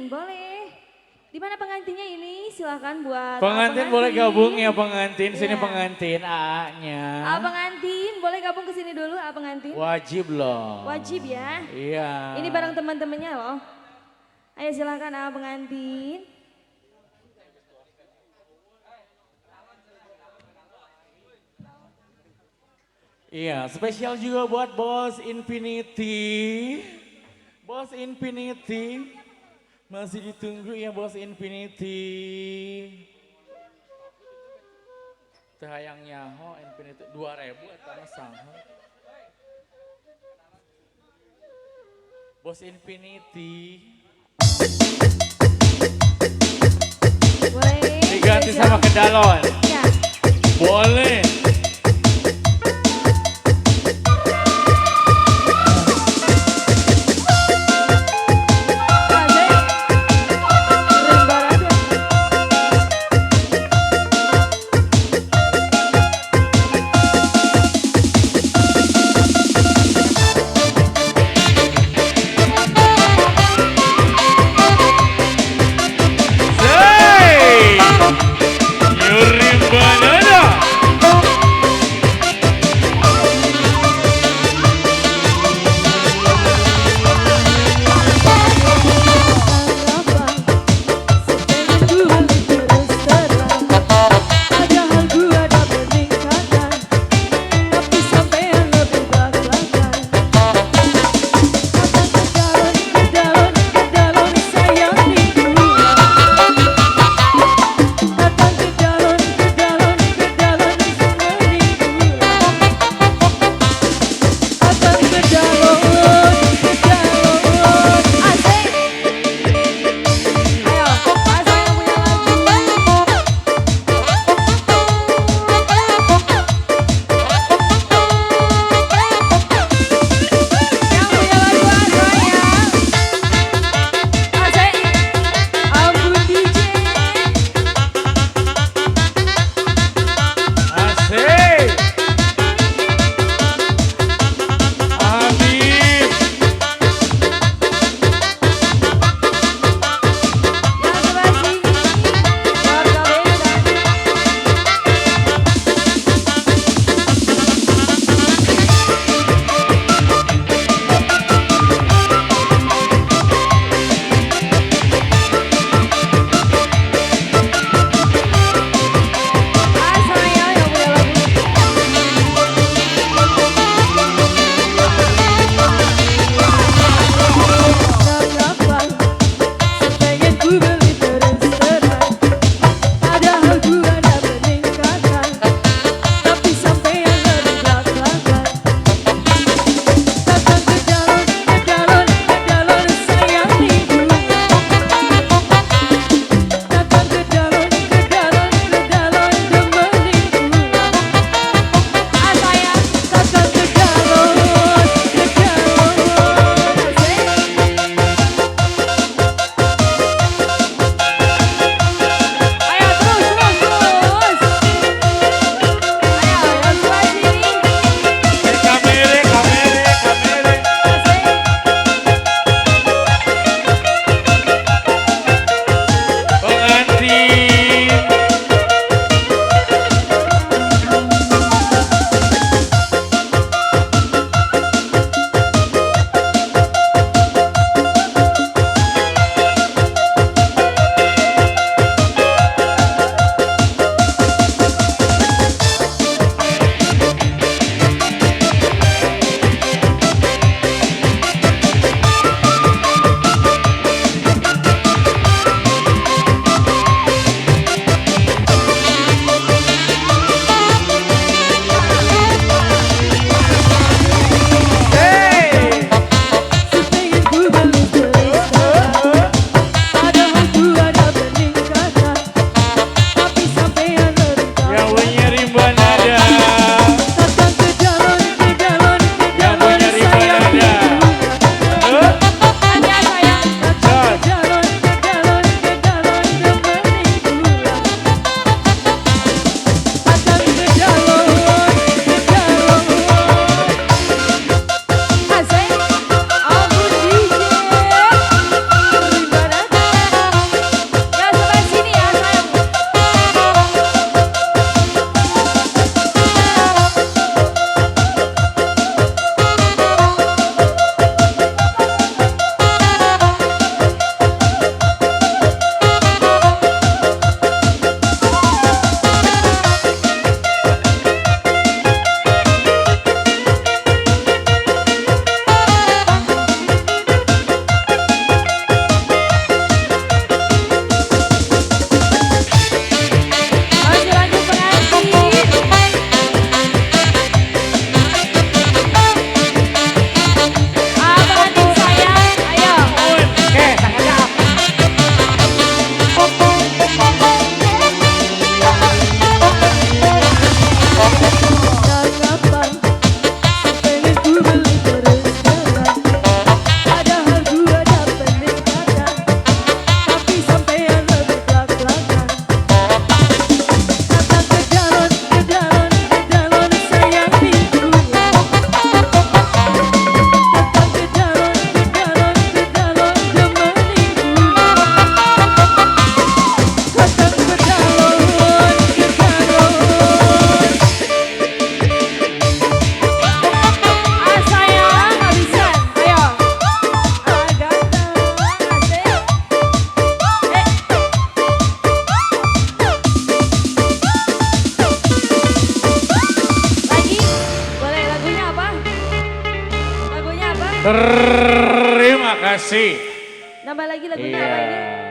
pengantin, boleh. Di mana pengantinnya ini? Silakan buat Pengantin boleh gabung ya pengantin, sini Iya. pengantin A-nya. Pengantin, boleh gabung ke sini dulu pengantin? Wajib loh. Wajib ya. Iya. Ini bareng teman-temannya loh. Ayo silakan pengantin. Iya, spesial juga buat Bos Infinity. Bos Infinity. Masih ditunggu ya Bos Infinity. Tehayangnya ho Infinity 2000 atau sangat. Bos Infinity. Boleh. Diganti sama Kedalon. Ya. Boleh. Banana. Terima kasih. Nambah lagi lagunya apa ini? Iya.